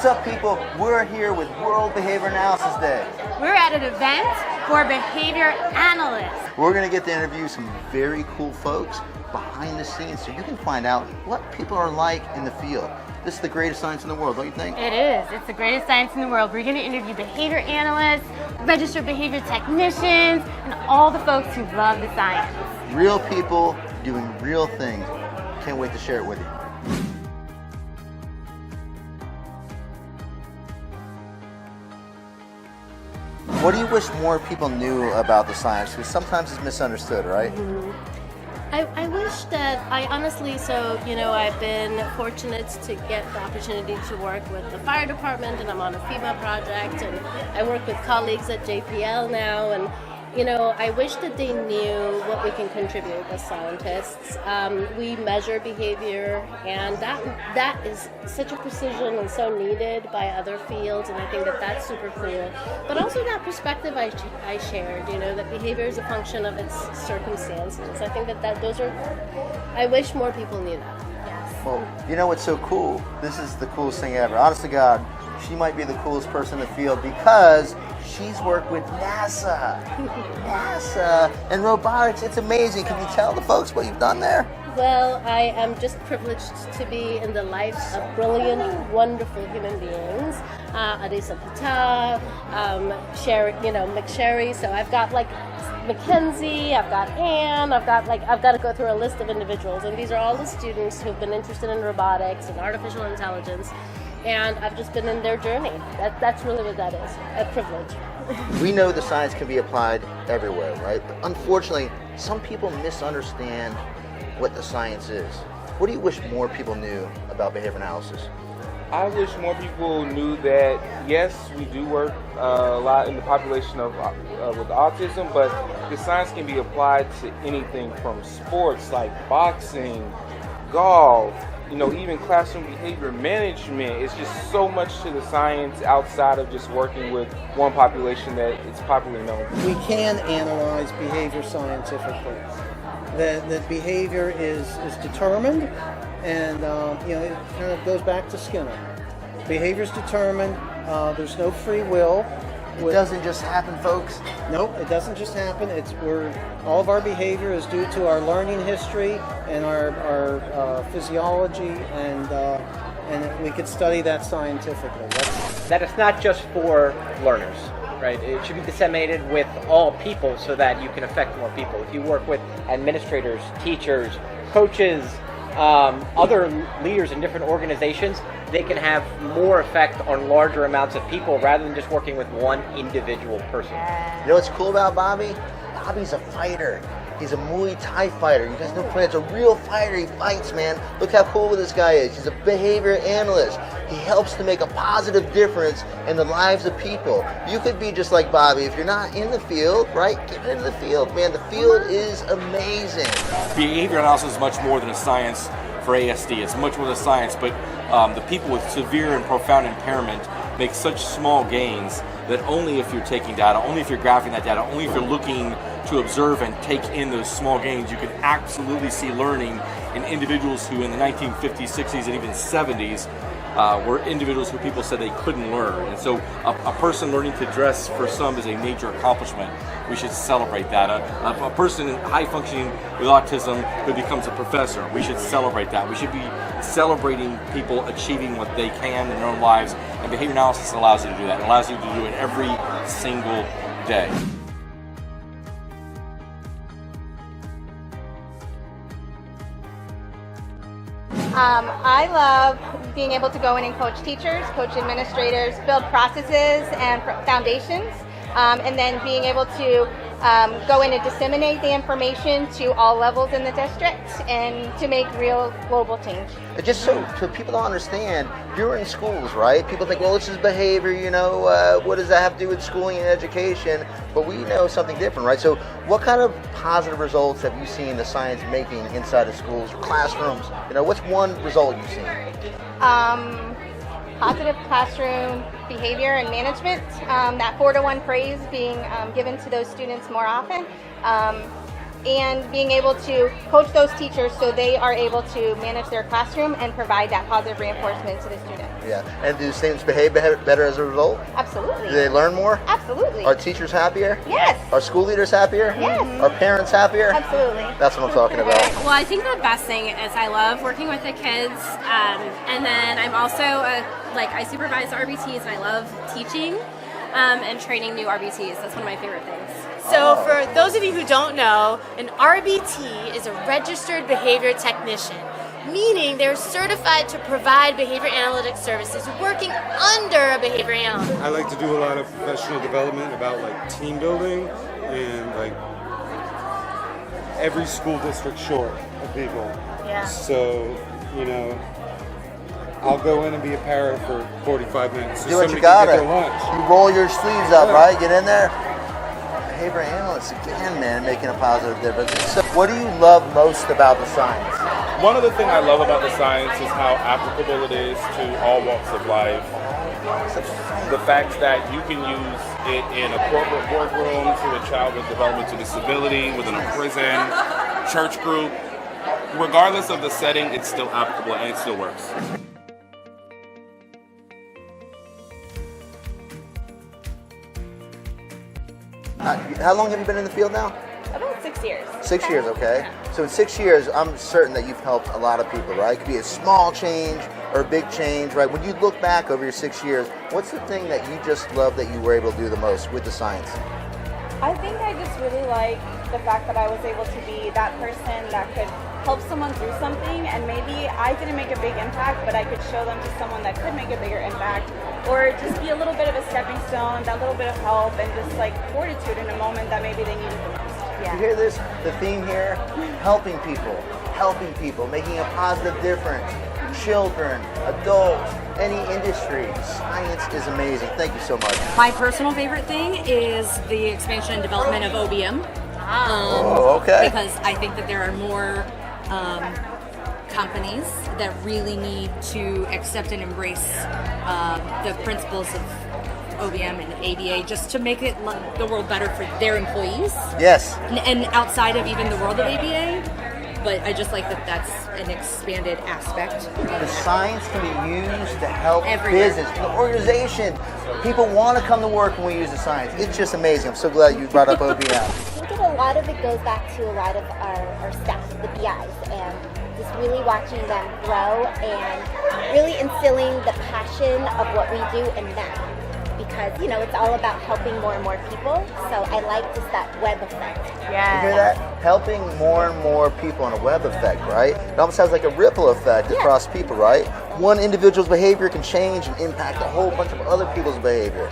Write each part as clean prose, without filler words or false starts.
What's up, people? We're here with World Behavior Analysis Day. We're at an event for behavior analysts. We're going to get to interview some very cool folks behind the scenes so you can find out what people are like in the field. This is the greatest science in the world, don't you think? It is. It's the greatest science in the world. We're going to interview behavior analysts, registered behavior technicians, and all the folks who love the science. Real people doing real things. Can't wait to share it with you. What do you wish more people knew about the science? Because sometimes it's misunderstood, right? I wish that I've been fortunate to get the opportunity to work with the fire department, and I'm on a FEMA project, and I work with colleagues at JPL now, and I wish that they knew what we can contribute as scientists. We measure behavior, and that is such a precision and so needed by other fields, and I think that that's super cool. But also that perspective I shared, that behavior is a function of its circumstances. I think I wish more people knew that. Yes. Well, you know what's so cool? This is the coolest thing ever. Honest to God, she might be the coolest person in the field because she's worked with NASA and robotics. It's amazing. Can you tell the folks what you've done there? Well, I am just privileged to be in the lives of brilliant, wonderful human beings. Adisa Patel, McSherry. So I've got Mackenzie, I've got Anne, I've got to go through a list of individuals, and these are all the students who've been interested in robotics and artificial intelligence. And I've just been in their journey. That's really what that is, a privilege. We know the science can be applied everywhere, right? But unfortunately, some people misunderstand what the science is. What do you wish more people knew about behavior analysis? I wish more people knew that, yes, we do work a lot in the population with autism, but the science can be applied to anything from sports like boxing, golf, even classroom behavior management. It's just so much to the science outside of just working with one population that it's popularly known. We can analyze behavior scientifically. That behavior is determined, and it kind of goes back to Skinner. Behavior is determined. There's no free will. It doesn't just happen, folks. Nope, it doesn't just happen. All of our behavior is due to our learning history and our physiology, and we could study that scientifically. That it's not just for learners, right? It should be disseminated with all people so that you can affect more people. If you work with administrators, teachers, coaches, other leaders in different organizations, they can have more effect on larger amounts of people rather than just working with one individual person. You know what's cool about Bobby? Bobby's a fighter. He's a Muay Thai fighter. You guys know Prince, a real fighter. He fights, man. Look how cool this guy is. He's a behavior analyst. He helps to make a positive difference in the lives of people. You could be just like Bobby. If you're not in the field, right, get into the field, man. The field is amazing. Behavior analysis is much more than a science for ASD. It's much more than a science, but the people with severe and profound impairment make such small gains that only if you're taking data, only if you're graphing that data, only if you're looking to observe and take in those small gains, you can absolutely see learning in individuals who in the 1950s, 60s, and even 70s were individuals who people said they couldn't learn. And so a person learning to dress for some is a major accomplishment. We should celebrate that. A person high functioning with autism who becomes a professor, we should celebrate that. We should be celebrating people achieving what they can in their own lives, and behavior analysis allows you to do that. It allows you to do it every single day. I love being able to go in and coach teachers, coach administrators, build processes and foundations, and then being able to go in and disseminate the information to all levels in the district and to make real global change. Just so people don't understand, you're in schools, right? People think, well, this is behavior, what does that have to do with schooling and education? But we know something different, right? So what kind of positive results have you seen the science making inside of schools or classrooms? What's one result you've seen? Positive classroom behavior and management, that 4-to-1 praise being given to those students more often. and being able to coach those teachers so they are able to manage their classroom and provide that positive reinforcement to the students. Yeah, and do students behave better as a result? Absolutely. Do they learn more? Absolutely. Are teachers happier? Yes. Are school leaders happier? Yes. Are parents happier? Absolutely. That's what I'm talking about. Well, I think the best thing is I love working with the kids, and then I'm also I supervise RBTs, and I love teaching and training new RBTs. That's one of my favorite things. So for those of you who don't know, an RBT is a registered behavior technician, meaning they're certified to provide behavior analytics services working under a behavior analyst. I like to do a lot of professional development about like team building and like every school district short of people. Yeah. So, you know, I'll go in and be a para for 45 minutes. So Do what you somebody gotta. can get their lunch. You roll your sleeves up, Yeah. right? Get in there. Behavior analysts again, man, making a positive difference. So, what do you love most about the science? One of the things I love about the science is how applicable it is to all walks of life. The fact that you can use it in a corporate boardroom, to a child with developmental disability, within a prison, church group. Regardless of the setting, it's still applicable and it still works. How long have you been in the field now? About 6 years. 6 years, okay. So in 6 years, I'm certain that you've helped a lot of people, right? It could be a small change or a big change, right? When you look back over your 6 years, what's the thing that you just love that you were able to do the most with the science? I think I just really like the fact that I was able to be that person that could help someone through something, and maybe I didn't make a big impact, but I could show them to someone that could make a bigger impact, or just be a little bit of a stepping stone, that little bit of help, and just like fortitude in a moment that maybe they needed the most. You hear this? The theme here? Helping people, making a positive difference. Children, adults, any industry. Science is amazing. Thank you so much. My personal favorite thing is the expansion and development of OBM. Okay. Because I think that there are more companies that really need to accept and embrace the principles of OBM and ABA just to make it the world better for their employees. Yes. And outside of even the world of ABA. But I just like that that's an expanded aspect. The science can be used to help Everywhere. business, the organization. People want to come to work when we use the science. It's just amazing. I'm so glad you brought up OBM. I think that a lot of it goes back to a lot of our staff, the BIs, and just really watching them grow and really instilling the passion of what we do in them. Because, you know, it's all about helping more and more people. So I like just that web effect. You hear that? Helping more and more people on a web effect, right? It almost has like a ripple effect across people, right? One individual's behavior can change and impact a whole bunch of other people's behavior.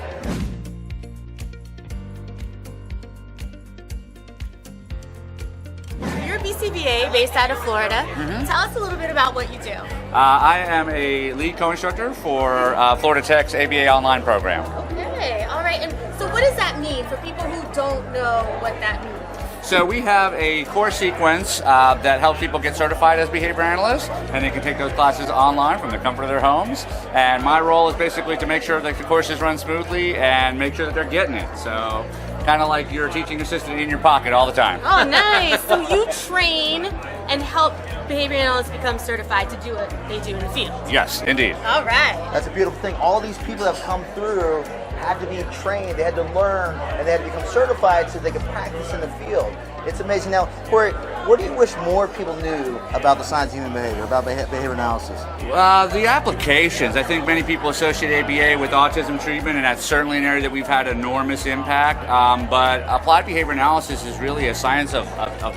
You're a BCBA based out of Florida. Tell us a little bit about what you do. I am a lead co-instructor for Florida Tech's ABA online program. Okay, all right. And so what does that mean for people who don't know what that means? So we have a course sequence that helps people get certified as behavior analysts, and they can take those classes online from the comfort of their homes. And my role is basically to make sure that the courses run smoothly and make sure that they're getting it. So kind of like your teaching assistant in your pocket all the time. Oh, nice. So you train and help behavior analysts become certified to do what they do in the field. Yes, indeed. All right. That's a beautiful thing. All these people that have come through had to be trained, they had to learn, and they had to become certified so they could practice in the field. It's amazing. Now, Corey, what do you wish more people knew about the science of human behavior, about behavior analysis? The applications. I think many people associate ABA with autism treatment, and that's certainly an area that we've had enormous impact. But applied behavior analysis is really a science of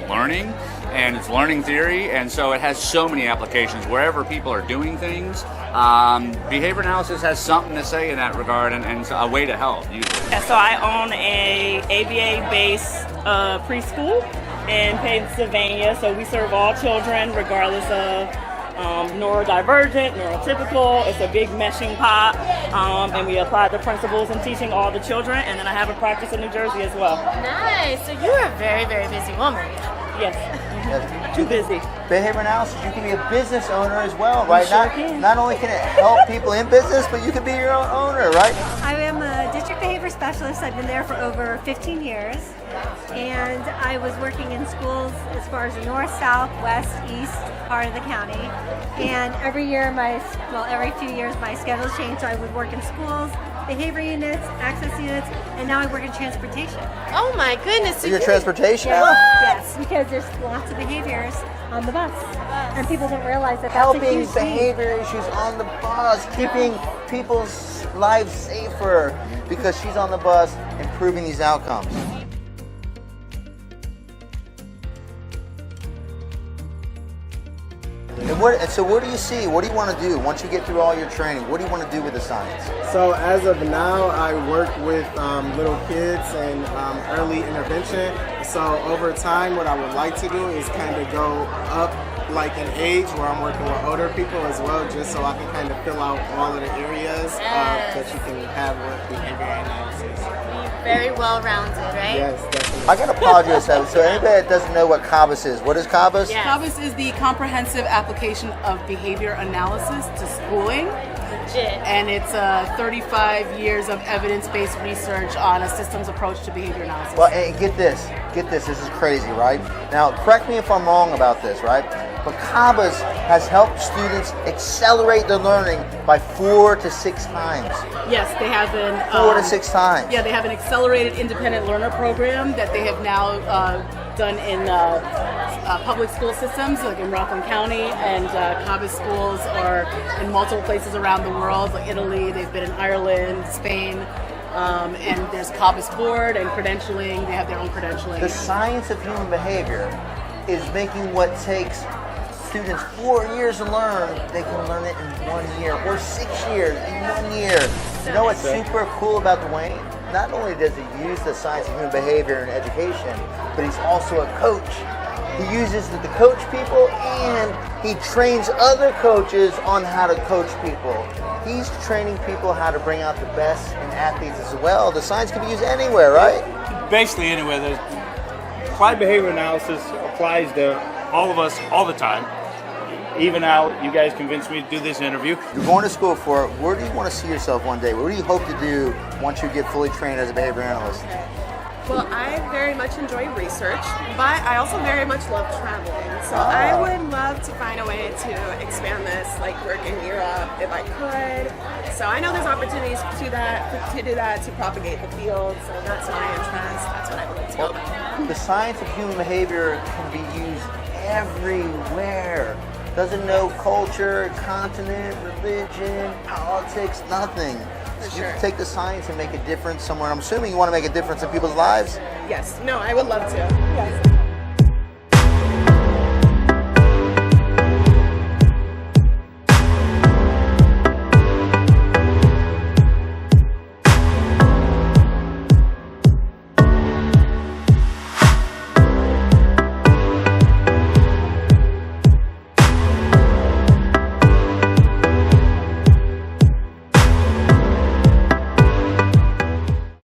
learning, and it's learning theory, and so it has so many applications wherever people are doing things. Behavior analysis has something to say in that regard, and a way to help usually. Yeah, so I own a ABA-based preschool in Pennsylvania, so we serve all children regardless of neurodivergent, neurotypical. It's a big meshing pot, and we apply the principles in teaching all the children, and then I have a practice in New Jersey as well. Nice. So you're a very, very busy woman. Yes. Too busy. Behavior analysis, you can be a business owner as well, right? Sure can. Not only can it help people in business, but you can be your own owner, right? I am a district district behavior specialist. I've been there for over 15 years. And I was working in schools as far as the north, south, west, east part of the county. And every few years my schedules changed. So I would work in schools, behavior units, access units, and now I work in transportation. Oh my goodness. So you're transportation now? Yes, because there's lots of behaviors on the bus. And people don't realize that that's a Helping huge behavior issues on the bus, keeping people's lives safer because she's on the bus improving these outcomes. And so what do you see? What do you want to do once you get through all your training? What do you want to do with the science? So as of now, I work with little kids and early intervention. So over time, what I would like to do is kind of go up like in age where I'm working with older people as well, just so I can kind of fill out all of the areas that you can have with behavior analysis. Very well-rounded, right? Yes, definitely. I got to apologize. So anybody that doesn't know what CABAS is, what is CABAS? Yes. CABAS is the comprehensive application of behavior analysis to schooling. Legit. And it's 35 years of evidence-based research on a systems approach to behavior analysis. Well, and get this, this is crazy, right? Now, correct me if I'm wrong about this, right? But CABAS has helped students accelerate their learning by 4 to 6 times. Yes, they have an 4 to 6 times. Yeah, they have an accelerated independent learner program that they have now done in public school systems, like in Rockland County, and CABAS schools are in multiple places around the world, like Italy. They've been in Ireland, Spain. And there's CABAS board and credentialing. They have their own credentialing. The science of human behavior is making what takes students 4 years to learn, they can learn it in 1 year, or 6 years in 1 year. You know what's super cool about Dwayne? Not only does he use the science of human behavior in education, but he's also a coach. He uses it to coach people, and he trains other coaches on how to coach people. He's training people how to bring out the best in athletes as well. The science can be used anywhere, right? Basically anywhere. Applied behavior analysis applies to all of us all the time. Even now, you guys convinced me to do this interview. You're going to school for it. Where do you want to see yourself one day? What do you hope to do once you get fully trained as a behavior analyst? Well, I very much enjoy research, but I also very much love traveling. So I would love to find a way to expand this, like work in Europe if I could. So I know there's opportunities to do that, to propagate the field. So that's my interest. That's what I would like to go about. The science of human behavior can be used everywhere. Doesn't know culture, continent, religion, politics, nothing. You can take the science and make a difference somewhere. I'm assuming you want to make a difference in people's lives? Yes. No, I would love to. Yes.